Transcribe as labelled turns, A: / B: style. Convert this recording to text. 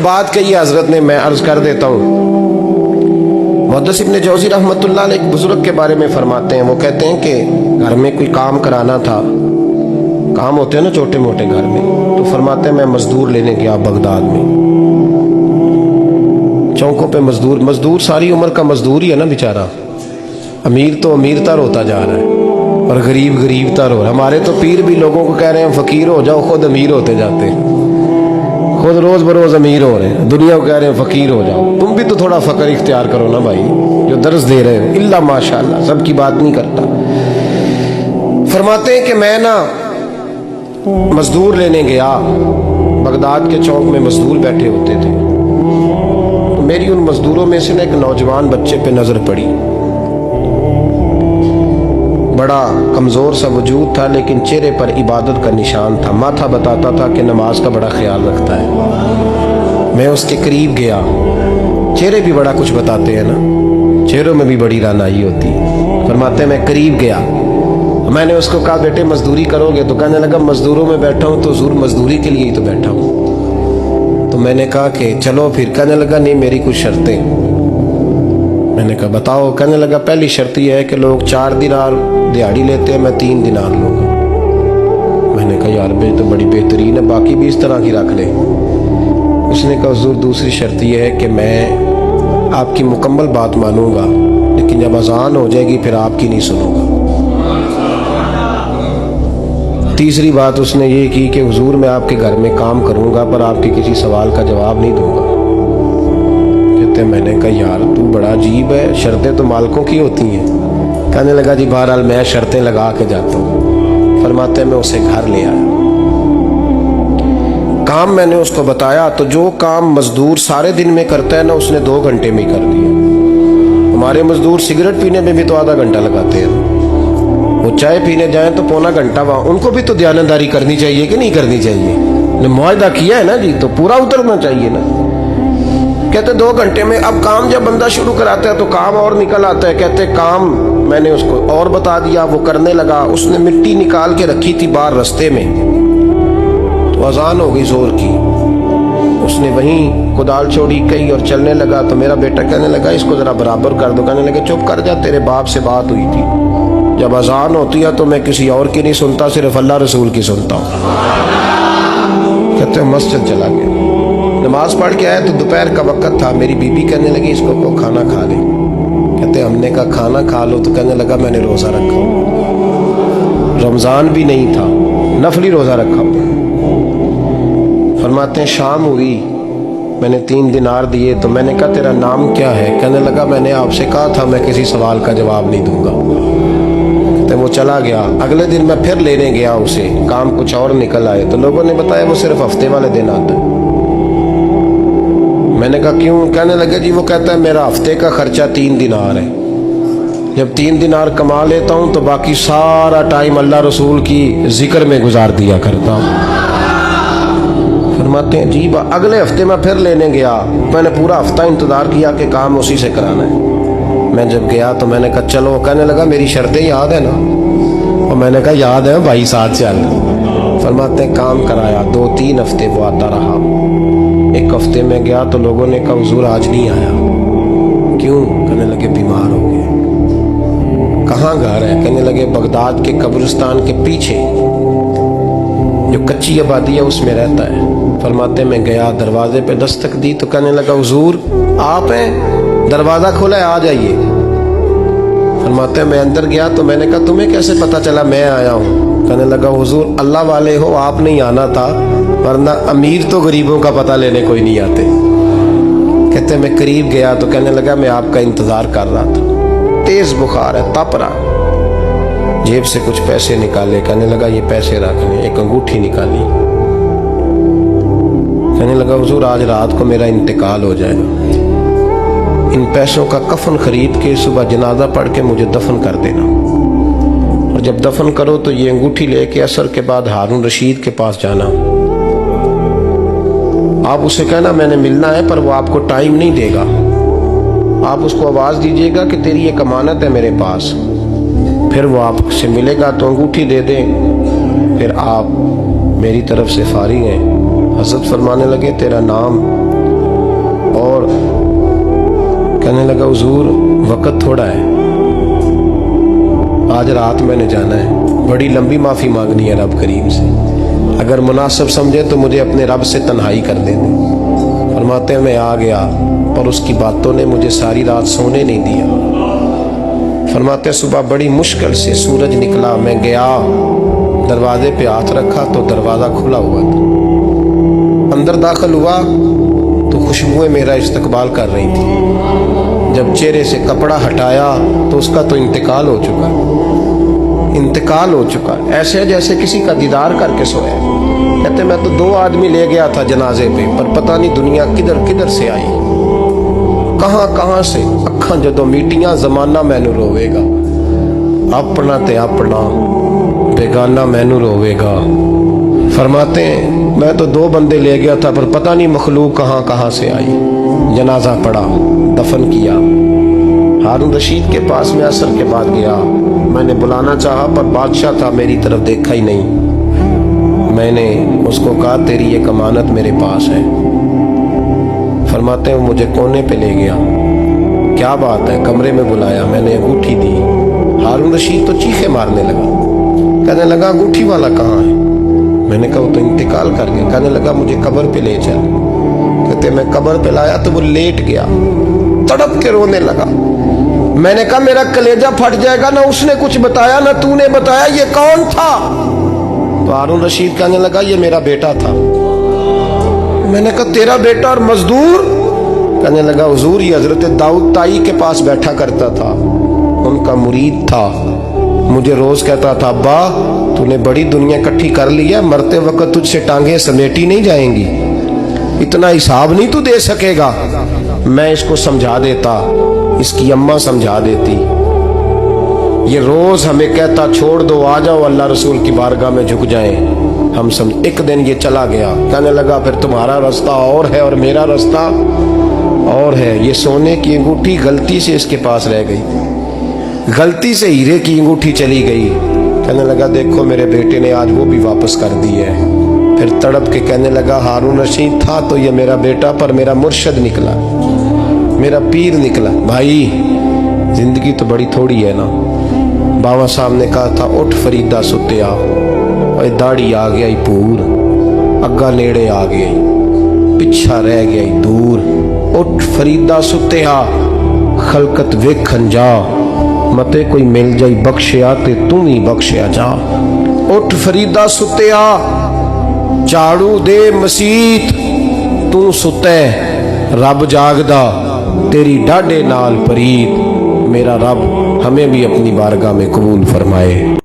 A: بات کہی ہے حضرت نے، میں عرض کر دیتا ہوں۔ محدث ابن جوزی رحمۃ اللہ علیہ ایک بزرگ کے بارے میں فرماتے ہیں، وہ کہتے ہیں کہ گھر میں کوئی کام کرانا تھا، کام ہوتے ہیں نا چھوٹے موٹے گھر میں، تو فرماتے ہیں میں مزدور لینے گیا بغداد میں، چوکوں پہ مزدور ساری عمر کا مزدور ہی ہے نا بیچارہ، امیر تو امیر تر ہوتا جا رہا ہے اور غریب غریب تر ہو رہا ہے۔ ہمارے تو پیر بھی لوگوں کو کہہ رہے ہیں فقیر ہو جاؤ، خود امیر ہوتے جاتے ہیں، خود روز بروز امیر ہو رہے ہیں، دنیا کو کہہ رہے ہیں فقیر ہو جاؤ۔ تم بھی تو تھوڑا فقر اختیار کرو نا بھائی، جو درس دے رہے ہیں الا ماشاء اللہ، سب کی بات نہیں کرتا۔ فرماتے ہیں کہ میں نا مزدور لینے گیا، بغداد کے چوک میں مزدور بیٹھے ہوتے تھے، تو میری ان مزدوروں میں سے ایک نوجوان بچے پہ نظر پڑی، بڑا کمزور سا وجود تھا لیکن چہرے پر عبادت کا نشان تھا، ماتھا بتاتا تھا کہ نماز کا بڑا خیال رکھتا ہے۔ میں اس کے قریب گیا، چہرے بھی بڑا کچھ بتاتے ہیں نا، چہروں میں بھی بڑی رانائی ہوتی ہے۔ فرماتے ہیں میں قریب گیا، میں نے اس کو کہا بیٹے مزدوری کرو گے؟ تو کہنے لگا مزدوروں میں بیٹھا ہوں تو حضور مزدوری کے لیے ہی تو بیٹھا ہوں۔ تو میں نے کہا کہ چلو پھر، کہنے لگا نہیں میری کچھ شرطیں۔ میں نے کہا بتاؤ؟ کہنے لگا پہلی شرط یہ ہے کہ لوگ 4 دینار دیہاڑی لیتے ہیں، میں 3 دینار لوں گا۔ میں نے کہا یار بے تو بڑی بہترین ہے، باقی بھی اس طرح کی رکھ لے۔ اس نے کہا حضور دوسری شرط یہ ہے کہ میں آپ کی مکمل بات مانوں گا، لیکن جب اذان ہو جائے گی پھر آپ کی نہیں سنوں گا۔ تیسری بات اس نے یہ کی کہ حضور میں آپ کے گھر میں کام کروں گا پر آپ کے کسی سوال کا جواب نہیں دوں گا۔ کہتے ہیں میں نے کہا یار تو بڑا عجیب ہے، شرطیں تو مالکوں کی ہوتی ہیں۔ کہنے لگا جی بہرحال میں شرطیں لگا کے جاتا ہوں۔ فرماتے ہیں میں اسے گھر لے آیا، کام میں نے اس کو بتایا، تو جو کام مزدور سارے دن میں کرتا ہے نا اس نے 2 گھنٹے میں ہی کر دیا۔ ہمارے مزدور سگریٹ پینے میں بھی تو آدھا گھنٹہ لگاتے ہیں، وہ چائے پینے جائیں تو پونا گھنٹہ وہاں۔ ان کو بھی تو دیانتداری کرنی چاہیے کہ نہیں کرنی چاہیے؟ نے معاہدہ کیا ہے نا جی، تو پورا اترنا چاہیے نا۔ کہتے 2 گھنٹے میں، اب کام جب بندہ شروع کراتا ہے تو کام اور نکل آتا ہے۔ کہتے کام میں نے اس کو اور بتا دیا، وہ کرنے لگا۔ اس نے مٹی نکال کے رکھی تھی باہر رستے میں، تو اذان ہو گئی زور کی، اس نے وہیں کدال چھوڑی کئی اور چلنے لگا۔ تو میرا بیٹا کہنے لگا اس کو ذرا برابر کر دو۔ کہنے لگا چپ کر جا، تیرے باپ سے بات ہوئی تھی، جب اذان ہوتی ہے تو میں کسی اور کی نہیں سنتا، صرف اللہ رسول کی سنتا ہوں۔ کہتے ہیں مسجد چلا گیا، نماز پڑھ کے آیا تو دوپہر کا وقت تھا۔ میری بیوی کہنے لگی اس کو کھانا کھا لے۔ کہتے ہم نے کہا کھانا کھا لو، تو کہنے لگا میں نے روزہ رکھا، رمضان بھی نہیں تھا، نفلی روزہ رکھا۔ فرماتے ہیں شام ہوئی، میں نے 3 دینار دیے، تو میں نے کہا تیرا نام کیا ہے؟ کہنے لگا میں نے آپ سے کہا تھا میں کسی سوال کا جواب نہیں دوں گا۔ تو وہ چلا گیا۔ اگلے دن میں پھر لینے گیا اسے، کام کچھ اور نکل آئے، تو لوگوں نے بتایا وہ صرف ہفتے والے دن آتا ہے۔ میں نے کہا کیوں؟ کہنے لگے جی وہ کہتا ہے میرا ہفتے کا خرچہ 3 دینار ہے، جب 3 دینار کما لیتا ہوں تو باقی سارا ٹائم اللہ رسول کی ذکر میں گزار دیا کرتا ہوں۔ فرماتے ہیں جی اگلے ہفتے میں پھر لینے گیا، میں نے پورا ہفتہ انتظار کیا کہ کام اسی سے کرانا ہے۔ میں جب گیا تو میں نے کہا چلو، کہنے لگا میری شرطیں یاد ہے نا؟ اور میں نے کہا یاد ہے بھائی ساتھ چل۔ فرماتے ہیں کام کرایا، 2-3 ہفتے وہ آتا رہا۔ ایک ہفتے میں گیا تو لوگوں نے کہا حضور آج نہیں آیا، کیوں؟ کہنے لگے بیمار ہو گئے۔ کہاں گھر ہے؟ کہنے لگے بغداد کے قبرستان کے پیچھے جو کچی آبادی ہے اس میں رہتا ہے۔ فرماتے میں گیا، دروازے پہ دستک دی تو کہنے لگا حضور آپ ہیں؟ دروازہ کھولا ہے آ جائیے۔ فرماتے ہیں میں اندر گیا تو میں نے کہا تمہیں کیسے پتا چلا میں آیا ہوں؟ کہنے لگا حضور اللہ والے ہو، آپ نہیں آنا تھا، ورنہ امیر تو غریبوں کا پتہ لینے کوئی نہیں آتے۔ کہتے میں قریب گیا تو کہنے لگا میں آپ کا انتظار کر رہا تھا، تیز بخار ہے، تپ رہا۔ جیب سے کچھ پیسے نکالے، کہنے لگا یہ پیسے رکھ لیں۔ ایک انگوٹھی نکالی، کہنے لگا حضور آج رات کو میرا انتقال ہو جائے گا، ان پیسوں کا کفن خرید کے صبح جنازہ پڑھ کے مجھے دفن کر دینا، اور جب دفن کرو تو یہ انگوٹھی لے کے عصر کے بعد ہارون رشید کے پاس جانا، آپ اسے کہنا میں نے ملنا ہے، پر وہ آپ کو ٹائم نہیں دے گا، آپ اس کو آواز دیجیے گا کہ تیری ایک امانت ہے میرے پاس، پھر وہ آپ سے ملے گا تو انگوٹھی دے دیں، پھر آپ میری طرف سے فارغ ہیں۔ حضرت فرمانے لگے تیرا نام اور کہنے لگا حضور وقت تھوڑا ہے, آج رات میں نے جانا ہے, بڑی لمبی معافی مانگنی ہے رب کریم سے, اگر مناسب سمجھے تو مجھے اپنے رب سے تنہائی کر دے دیں. فرماتے ہیں میں آ گیا پر اس کی باتوں نے مجھے ساری رات سونے نہیں دیا. فرماتے ہیں صبح بڑی مشکل سے سورج نکلا, میں گیا دروازے پہ ہاتھ رکھا تو دروازہ کھلا ہوا تھا. اندر داخل ہوا تو خوشبوئیں میرا استقبال کر رہی تھی. جب چہرے سے کپڑا ہٹایا تو اس کا تو انتقال ہو چکا, ایسے جیسے کسی کا دیدار کر کے سویا. کہتے میں تو 2 آدمی لے گیا تھا جنازے پہ, پر پتہ نہیں دنیا کدھر کدھر سے آئی, کہاں سے. اکھاں جدوں میٹیاں زمانہ مینوں روے گا, اپنا تے اپنا بیگانہ مینوں روے گا. فرماتے ہیں میں تو 2 بندے لے گیا تھا پر پتہ نہیں مخلوق کہاں سے آئی. جنازہ پڑا, دفن کیا. ہارون رشید کے پاس میں عصر کے بعد گیا, میں نے بلانا چاہا پر بادشاہ تھا, میری طرف دیکھا ہی نہیں. میں نے اس کو کہا تیری ایک امانت میرے پاس ہے. فرماتے ہیں مجھے کونے پہ لے گیا, کیا بات ہے, کمرے میں بلایا, میں نے انگوٹھی دی. ہارون رشید تو چیخے مارنے لگا, کہنے لگا انگوٹھی والا کہاں ہے. میں نے کہا وہ تو انتقال کر گیا. کہنے لگا مجھے قبر پہ لے چل. کہتے میں قبر پہ لایا تو وہ لیٹ گیا, تڑپ کے رونے لگا. میں نے کہا میرا کلیجہ پھٹ جائے گا, نہ اس نے کچھ بتایا نہ تو نے بتایا, یہ کون تھا. تو ہارون رشید کہنے لگا یہ میرا بیٹا تھا. میں نے کہا تیرا بیٹا اور مزدور. کہنے لگا حضور یہ حضرت داؤد تائی کے پاس بیٹھا کرتا تھا, ان کا مرید تھا. مجھے روز کہتا تھا ابا تو نے بڑی دنیا اکٹھی کر لی ہے, مرتے وقت تجھ سے ٹانگیں سمیٹی نہیں جائیں گی, اتنا حساب نہیں تو دے سکے گا. میں اس کو سمجھا دیتا, اس کی اماں سمجھا دیتی. یہ روز ہمیں کہتا چھوڑ دو, آ جاؤ اللہ رسول کی بارگاہ میں جھک جائیں. ہم ایک دن یہ چلا گیا. کہنے لگا پھر تمہارا رستہ اور ہے اور میرا رستہ اور ہے. یہ سونے کی انگوٹھی غلطی سے اس کے پاس رہ گئی, غلطی سے ہیرے کی انگوٹھی چلی گئی. کہنے لگا دیکھو میرے بیٹے نے آج وہ بھی واپس کر دی ہے. پھر تڑپ کے کہنے لگا ہارون رشید تھا تو یہ میرا بیٹا, پر میرا مرشد نکلا, میرا پیر نکلا. بھائی زندگی تو بڑی تھوڑی ہے نا. بابا صاحب نے کہا تھا اٹھ فریدہ ستیا, اور داڑھی آ گیا پور, اگا نیڑے آ گیا, پچھا رہ گیا دور. اٹھ فریدہ ستیا خلقت ویکھن جا, متے کوئی مل جائی بخشیا تے تو ہی بخشیا جا. اٹھ فریدہ ستیا جھاڑو دے مسیت, تو ستے رب جاگدا تیری ڈاڈے نال پریت. میرا رب ہمیں بھی اپنی بارگاہ میں قبول فرمائے.